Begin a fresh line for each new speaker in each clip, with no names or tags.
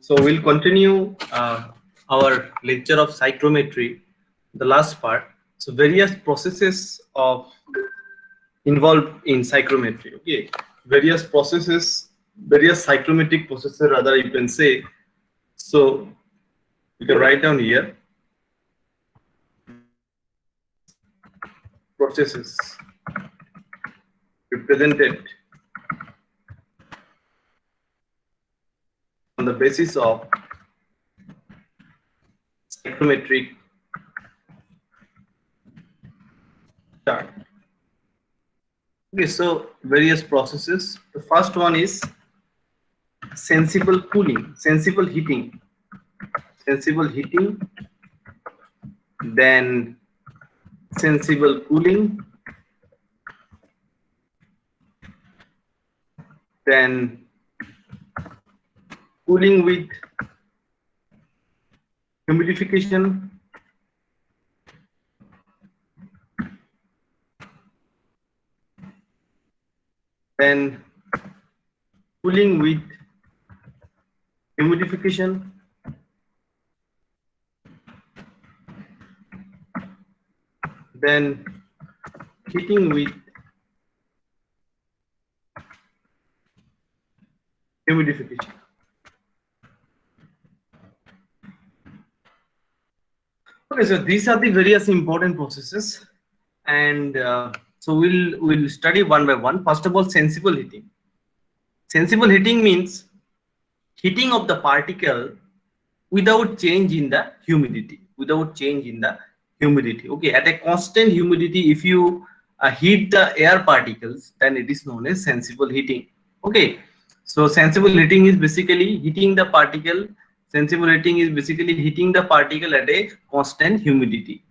So we'll continue our lecture of psychrometry, the last part. So various processes of involved in psychrometry. Okay, various processes, various psychrometric processes, rather you can say. So you can write down here various processes represented on the basis of psychrometric chart. Okay, so various processes. The first one is sensible cooling, sensible heating, then sensible cooling, then cooling with humidification, then cooling with humidification, then heating with humidification. Okay, so these are the various important processes, and so we'll study one by one. First of all, sensible heating. Sensible heating means heating of the particle without change in the humidity. Without change in the humidity. Okay, at a constant humidity, if you heat the air particles, then it is known as sensible heating. Okay, so sensible heating is basically heating the particle. Sensible heating is basically heating the particle at a constant humidity.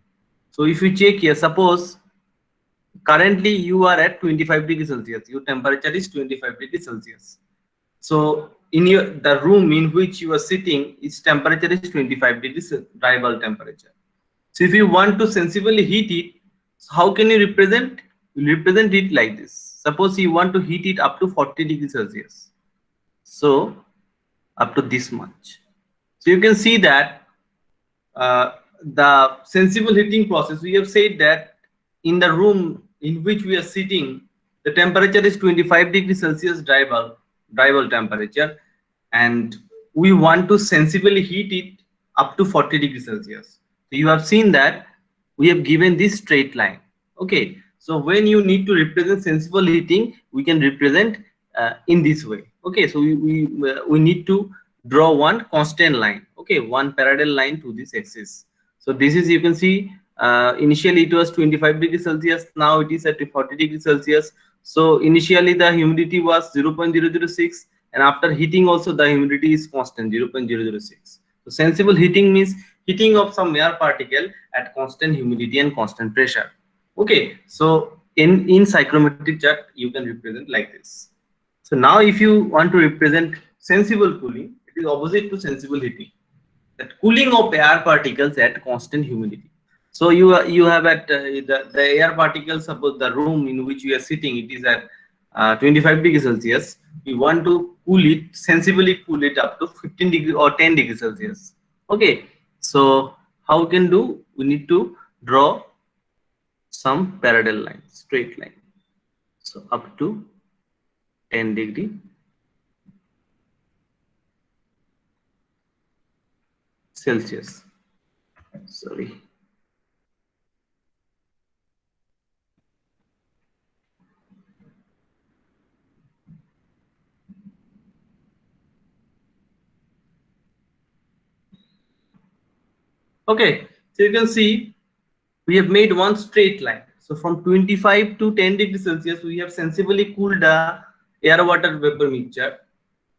So if you check here, suppose currently you are at 25 degrees Celsius. Your temperature is 25 degrees Celsius. So in the room in which you are sitting, its temperature is 25 degrees dry bulb temperature. So if you want to sensibly heat it, so how can you represent? You represent it like this. Suppose you want to heat it up to 40 degrees Celsius. So up to this much. So you can see that the sensible heating process, we have said that in the room in which we are sitting, the temperature is 25 degrees Celsius dry bulb temperature, and we want to sensibly heat it up to 40 degrees Celsius. So you have seen that we have given this straight line. Okay, so when you need to represent sensible heating, we can represent in this way. Okay, so we need to draw one constant line. Okay, one parallel line to this axis. So this is, you can see, initially it was 25 degrees Celsius, now it is at 40 degrees Celsius. So initially the humidity was 0.006, and after heating also the humidity is constant 0.006. So sensible heating means heating of some air particle at constant humidity and constant pressure. Okay, so in psychrometric chart you can represent like this. So now if you want to represent sensible cooling, it is opposite to sensible heating. That cooling of air particles at constant humidity. So you have at the air particles, suppose the room in which you are sitting, it is at 25 degrees Celsius. We want to cool it, sensibly cool it up to 15 degrees or 10 degrees Celsius. Okay, so how we can do? We need to draw some parallel line, straight line. So up to 10 degree Celsius. Sorry. Okay, so you can see we have made one straight line. So from 25 to 10 degrees Celsius, we have sensibly cooled the air water vapor mixture,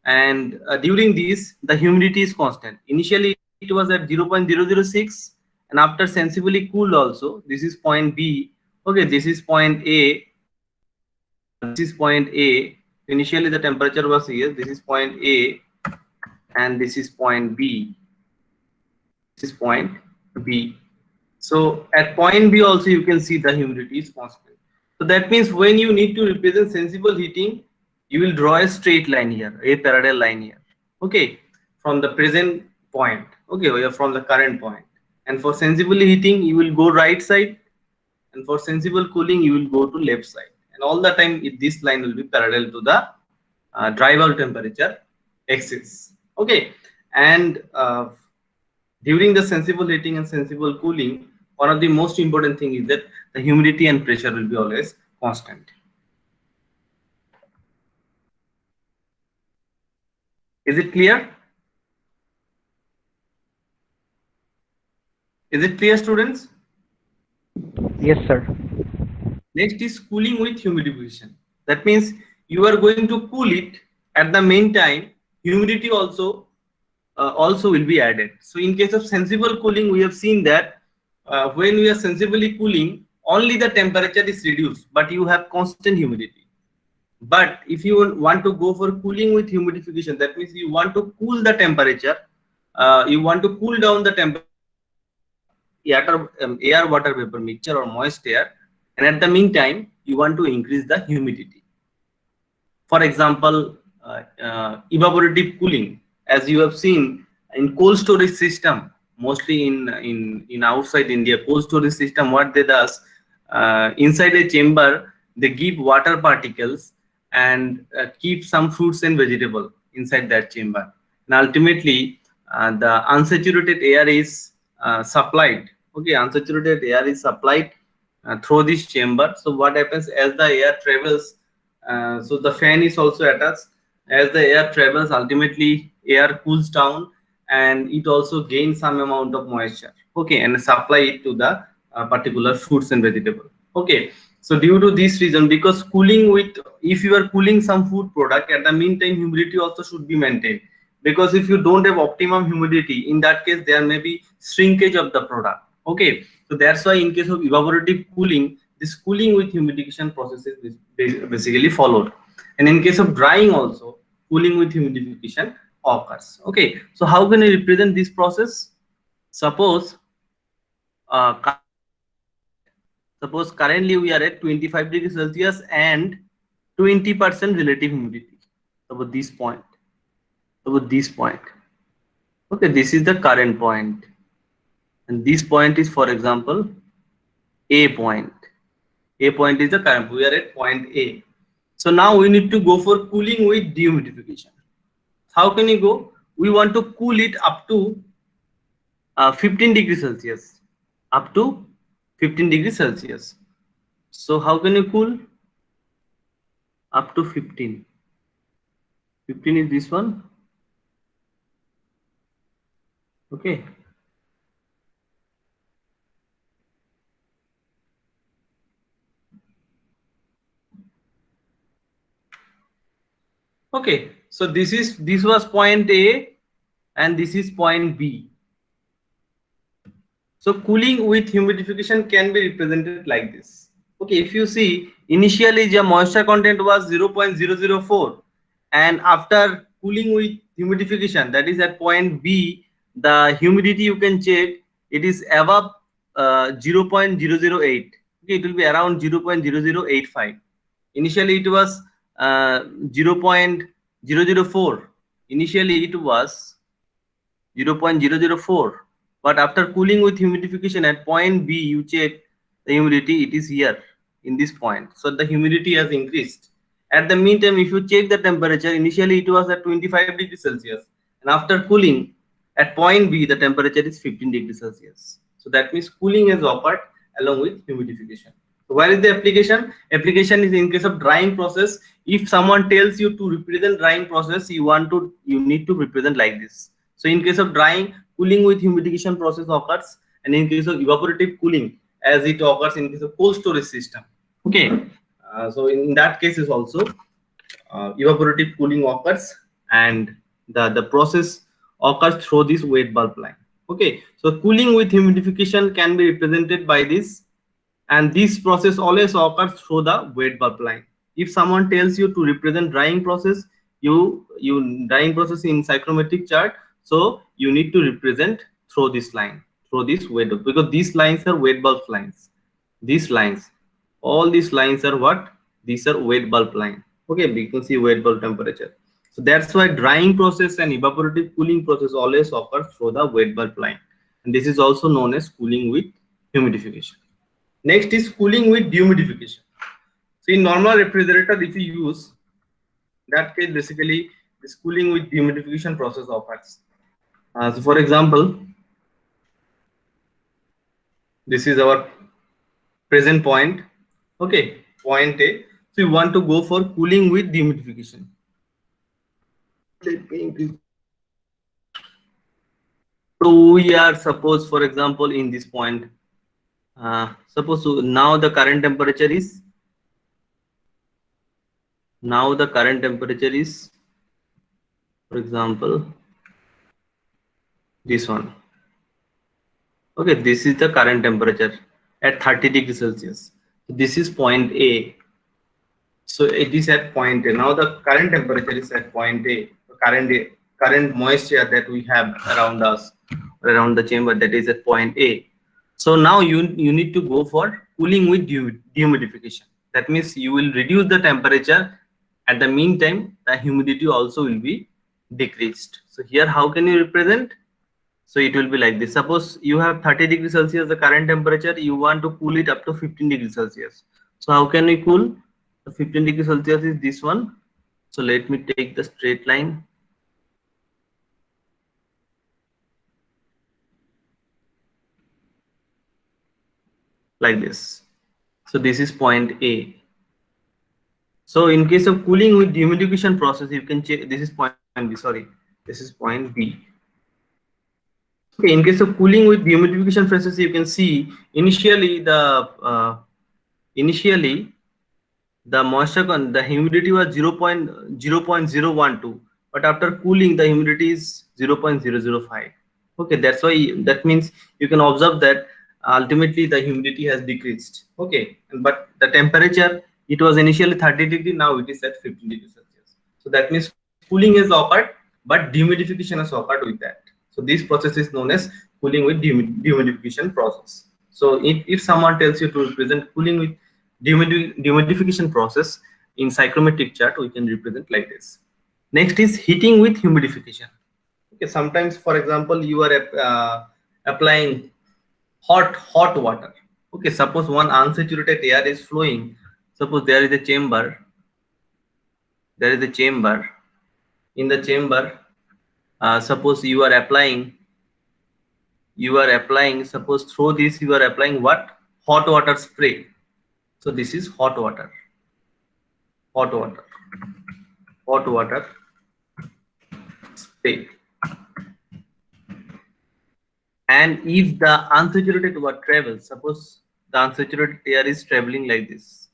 and during this the humidity is constant. Initially it was at 0.006, and after sensibly cooled also, this is point B. Okay, this is point A, this is point A. Initially the temperature was here, this is point A, and this is point B. This is point B. So at point B also you can see the humidity is constant. So that means when you need to represent sensible heating, you will draw a straight line here, a parallel line here. Okay. from the present point, okay, or from the current point. And for sensibly heating, you will go right side, and for sensible cooling, you will go to left side. And all the time, this line will be parallel to the dry bulb temperature axis. Okay, and during the sensible heating and sensible cooling, one of the most important thing is that the humidity and pressure will be always constant. Is it clear? Is it clear, students?
Yes, sir.
Next is cooling with humidification. That means you are going to cool it. At the meantime, humidity also will be added. So in case of sensible cooling, we have seen that when we are sensibly cooling, only the temperature is reduced, but you have constant humidity. But if you want to go for cooling with humidification, that means you want to cool the temperature, you want to cool down the temperature, air water vapor mixture or moist air, and at the meantime you want to increase the humidity. For example, evaporative cooling, as you have seen in cold storage system, mostly in outside India, cold storage system, what they does, inside a chamber they give water particles and keep some fruits and vegetable inside that chamber, and ultimately the unsaturated air is supplied. Okay, unsaturated air is supplied through this chamber. So what happens, as the air travels, so the fan is also attached. As the air travels, ultimately air cools down and it also gains some amount of moisture, okay, and supply it to the particular fruits and vegetable. Okay, so due to this reason, because cooling with, if you are cooling some food product, at the meantime humidity also should be maintained, because if you don't have optimum humidity, in that case there may be shrinkage of the product. Okay, so that's why in case of evaporative cooling, this cooling with humidification process is basically followed. And in case of drying also, cooling with humidification occurs. Okay, so how can we represent this process? Suppose currently we are at 25 degrees Celsius and 20% relative humidity. About this point. Okay, this is the current point, and this point is, for example, A point. A point is the current. We are at point A. So now we need to go for cooling with dehumidification. How can you go? We want to cool it up to 15 degrees Celsius. Up to 15 degrees Celsius. So how can you cool? Up to 15. 15 is this one. Okay. Okay, so this was point A and this is point B. So cooling with humidification can be represented like this. Okay, if you see, initially the moisture content was 0.004, and after cooling with humidification, that is at point B, the humidity you can check, it is above 0.008. Okay, it will be around 0.0085. Initially it was 0.004. Initially it was 0.004, but after cooling with humidification at point B, you check the humidity, it is here in this point. So the humidity has increased. At the meantime, if you check the temperature, initially it was at 25 degrees Celsius, and after cooling at point B, the temperature is 15 degrees Celsius. So that means cooling has occurred along with humidification. So where is the application? Application is in case of drying process. If someone tells you to represent drying process, you need to represent like this. So in case of drying, cooling with humidification process occurs, and in case of evaporative cooling, as it occurs in case of cold storage system. Okay, so in that case is also evaporative cooling occurs, and the process occurs through this wet bulb line. Okay, so cooling with humidification can be represented by this, and this process always occurs through the wet bulb line. If someone tells you to represent drying process, you drying process in psychrometric chart, so you need to represent through this line, through this wet bulb, because these lines are wet bulb lines. These lines, all these lines are what? These are wet bulb line. Okay, we can see wet bulb temperature. So that's why drying process and evaporative cooling process always occur through the wet bulb line. And this is also known as cooling with humidification. Next is cooling with dehumidification. So in normal refrigerator, if you use that case, basically this cooling with dehumidification process occurs. So for example, this is our present point. Okay, point A. So you want to go for cooling with dehumidification. Let me increase. So we are, suppose for example, in this point, suppose now the current temperature is, for example, this one. Okay, this is the current temperature at 30 degrees Celsius. This is point A. So it is at point A. Now the current temperature is at point A. Current moisture that we have around us, around the chamber, that is at point A. So now you need to go for cooling with dehumidification. That means you will reduce the temperature. At the meantime, the humidity also will be decreased. So here, how can you represent? So it will be like this. Suppose you have 30 degrees Celsius, the current temperature, you want to cool it up to 15 degrees Celsius. So how can we cool? The 15 degrees Celsius is this one. So let me take the straight line. Like this. So this is point A. So in case of cooling with dehumidification process, you can check, this is point B, sorry, this is point B. Okay, in case of cooling with dehumidification process, you can see initially the moisture, the humidity was 0.012, but after cooling the humidity is 0.005. Okay, that's why, that means you can observe that ultimately the humidity has decreased. Okay, but the temperature, it was initially 30 degree, now it is at 15 degrees Celsius. So that means cooling has occurred, but dehumidification has occurred with that. So this process is known as cooling with dehumidification process. So if someone tells you to represent cooling with dehumidification process in psychrometric chart, we can represent like this. Next is heating with humidification. Okay, sometimes, for example, you are applying hot water. Okay, suppose one unsaturated air is flowing. Suppose there is a chamber. In the chamber, suppose you are applying, suppose through this you are applying what? Hot water spray. So this is hot water spray. And if the unsaturated water travels, suppose the unsaturated air is traveling like this.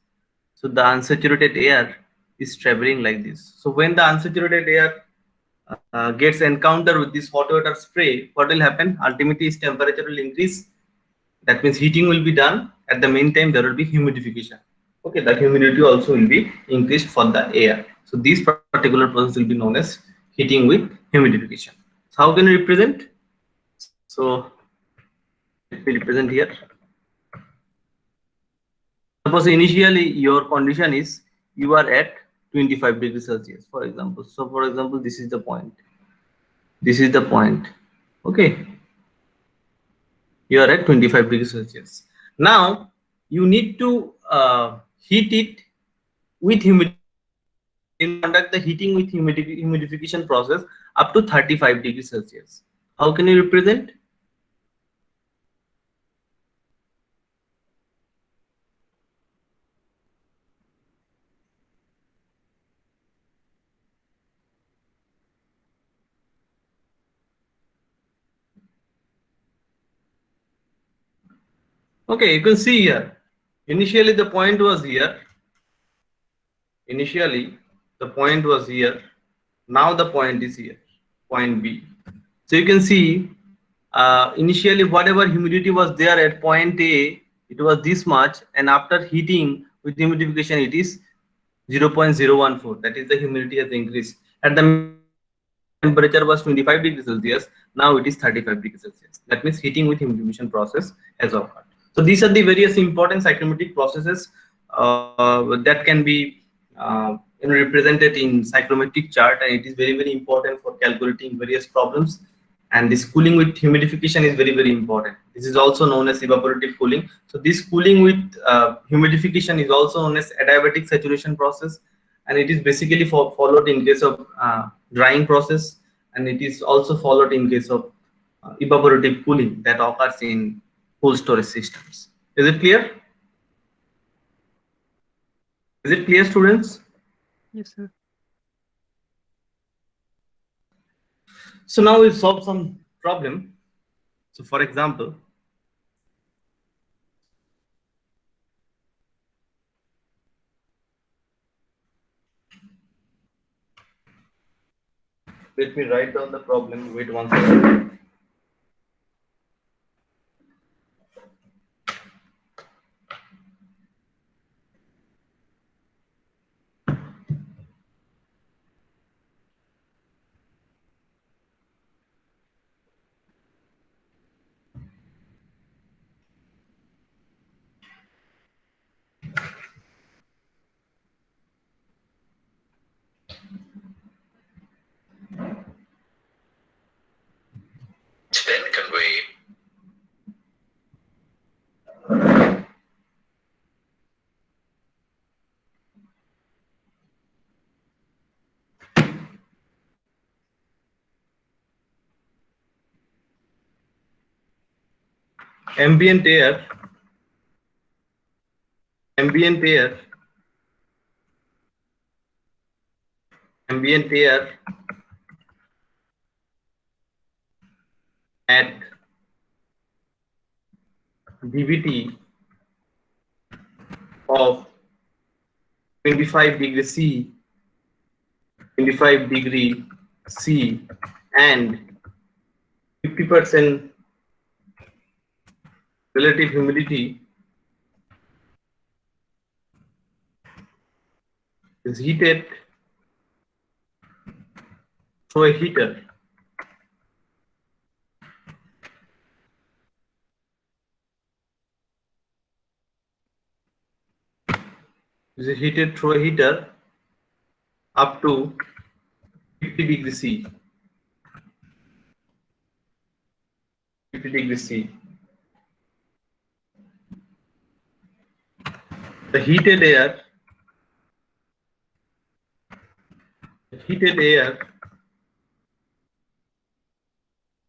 So the unsaturated air is traveling like this. So when the unsaturated air gets encountered with this hot water spray, what will happen? Ultimately, its temperature will increase. That means heating will be done. At the meantime, there will be humidification. Okay, the humidity also will be increased for the air. So this particular process will be known as heating with humidification. So how can we represent? So let me represent here. Suppose initially your condition is you are at 25 degrees Celsius, for example. So for example, this is the point. Okay, you are at 25 degrees Celsius. Now you need to heat it with humidity, conduct the heating with humidification process up to 35 degrees Celsius. How can you represent? Okay, you can see here. Initially the point was here. Now the point is here, point B. So you can see initially whatever humidity was there at point A, it was this much, and after heating with humidification, it is 0.014. That is, the humidity has increased. At the temperature was 25 degrees Celsius, now it is 35 degrees Celsius. That means heating with humidification process has occurred. So these are the various important psychrometric processes that can be represented in psychrometric chart, and it is very important for calculating various problems. And this cooling with humidification is very important. This is also known as evaporative cooling. So this cooling with humidification is also known as adiabatic saturation process, and it is basically followed in case of drying process, and it is also followed in case of evaporative cooling that occurs in cold storage systems. Is it clear? Is it clear, students?
Yes, sir.
So now we'll solve some problem. So for example, let me write down the problem. Wait one second.
Spin convey.
Ambient air, ambient air, ambient air at dBT of 25 degree C, 25 degree C, and 50% relative humidity is heated through a heater. Is heated through a heater up to 50 degree C. 50 degree C. The heated air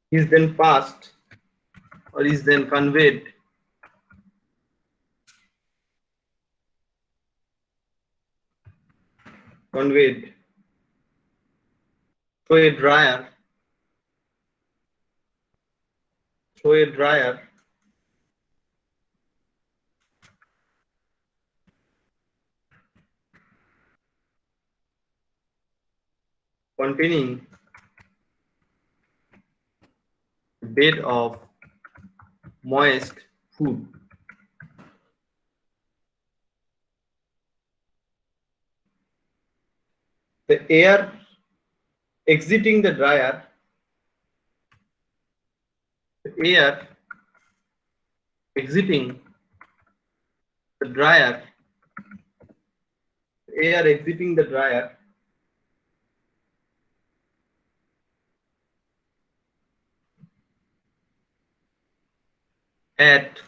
is then passed or is then conveyed through a dryer containing a bed of moist food. The air exiting the dryer, the air exiting the dryer, at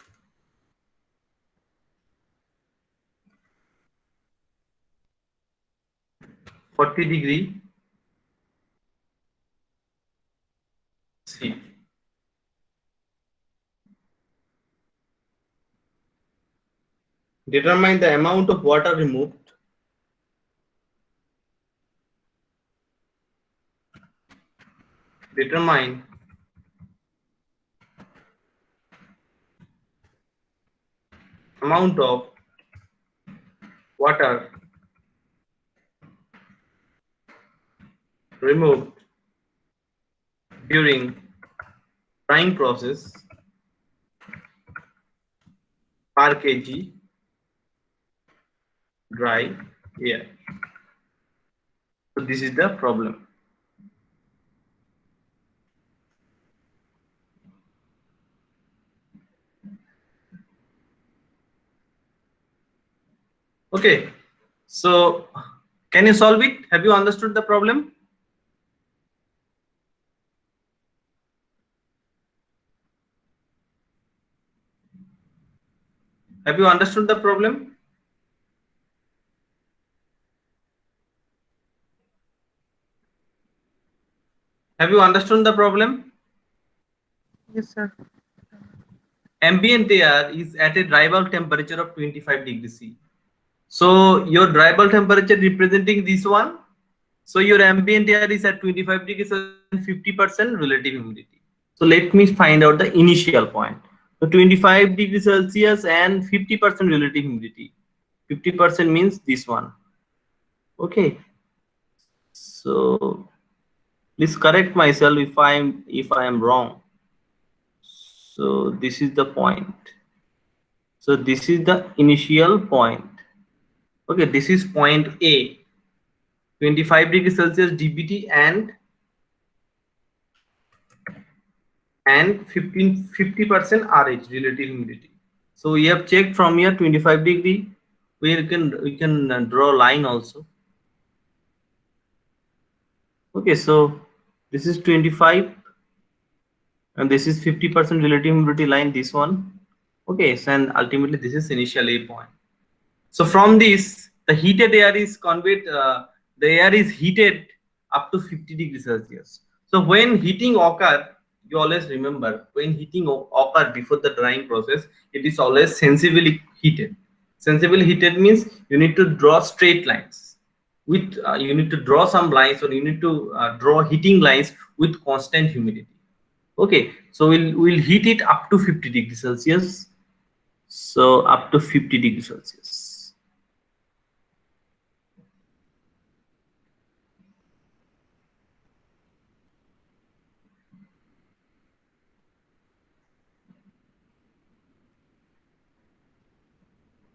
40 degree C. Determine the amount of water removed determine amount of water removed during drying process per kg dry air. So this is the problem. Okay, so Can you solve it? Have you understood the problem? Have you understood the problem? Have you understood the problem?
Yes, sir.
Ambient air is at a dry bulb temperature of 25 degrees C. So your dry bulb temperature representing this one. So your ambient air is at 25 degrees and 50% relative humidity. So let me find out the initial point. So 25 degrees Celsius and 50% relative humidity. 50% means this one. Okay. So please correct myself if I am wrong. So this is the point. So this is the initial point. Okay, this is point A. 25 degrees Celsius DBT and 50% RH relative humidity. So we have checked from here 25 degree. We can draw a line also. Okay, so this is 25 and this is 50% relative humidity line, this one. Okay, so and ultimately this is initial A point. So from this, the heated air is conveyed, the air is heated up to 50 degrees Celsius. So when heating occur, you always remember when heating occur before the drying process, it is always sensibly heated. Sensibly heated means you need to draw straight lines. With you need to draw some lines, or you need to draw heating lines with constant humidity. Okay, so we'll heat it up to 50 degrees Celsius. So up to 50 degrees Celsius.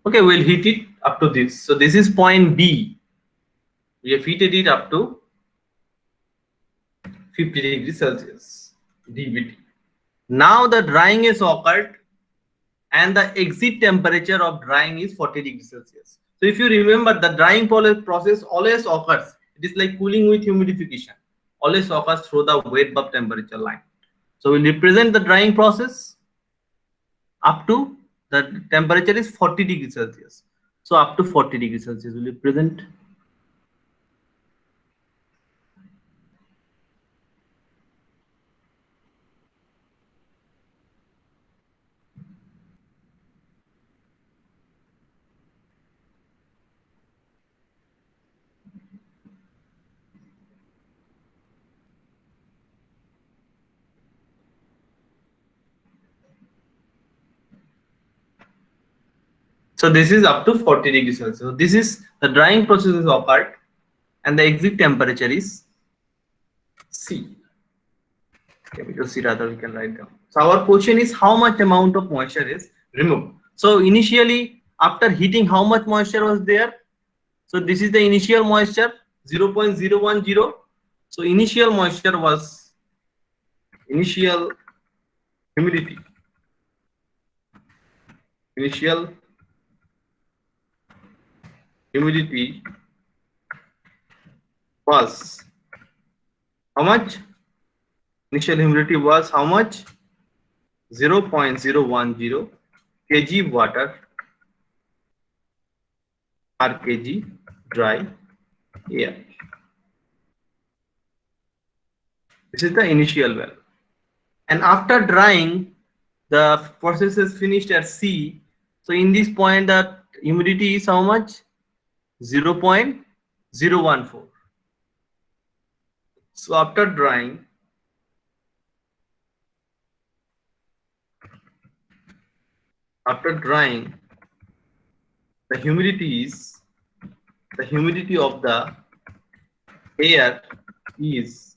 Okay, we'll heat it up to this. So this is point B. We have heated it up to 50 degrees Celsius DBT. Now the drying is occurred and the exit temperature of drying is 40 degrees Celsius. So if you remember, the drying process always occurs. It is like cooling with humidification. Always occurs through the wet bulb temperature line. So we'll represent the drying process up to the temperature is 40 degrees Celsius. So up to 40 degrees Celsius will represent. So this is up to 40 degrees Celsius. So this is the drying process is occurred and the exit temperature is C. Capital C rather we can write down. So our question is how much amount of moisture is removed. So initially after heating, how much moisture was there? So this is the initial moisture 0.010. So initial moisture was initial humidity. Initial humidity was how much? Initial humidity was how much? 0.010 kg water per kg dry air. This is the initial value. And after drying, the process is finished at C. So in this point, the humidity is how much? 0.014. So after drying, the humidity of the air is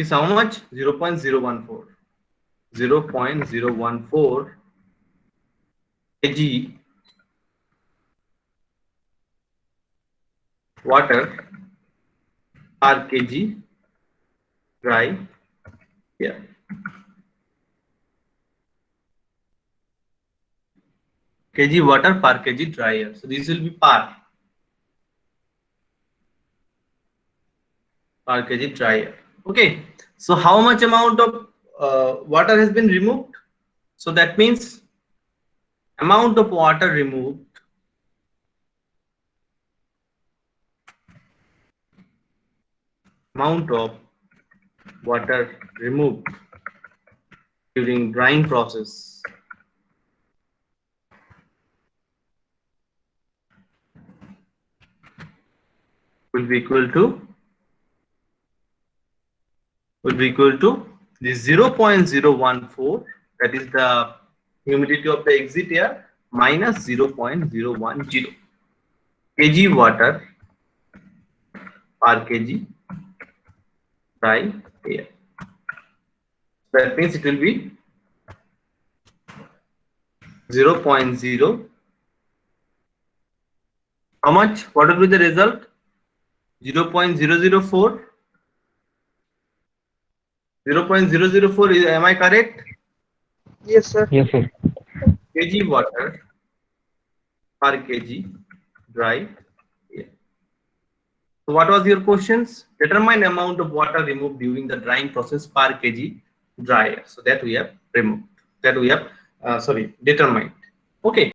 how much? 0.014. 0.014 kg water per kg dry air. kg water per kg dry air. So this will be per kg dry air. Okay. So how much amount of water has been removed? So that means amount of water removed during drying process will be equal to the 0.014, that is the humidity of the exit air, minus 0.010 kg water per kg dry air. That means it will be 0.0. How much? What will be the result? 0.004. 0.004 is, am I correct?
Yes, sir.
Yes, sir.
Kg water per kg dry air. So what was your questions? Determine amount of water removed during the drying process per kg dry air. So that we have removed. That we have determined. Okay.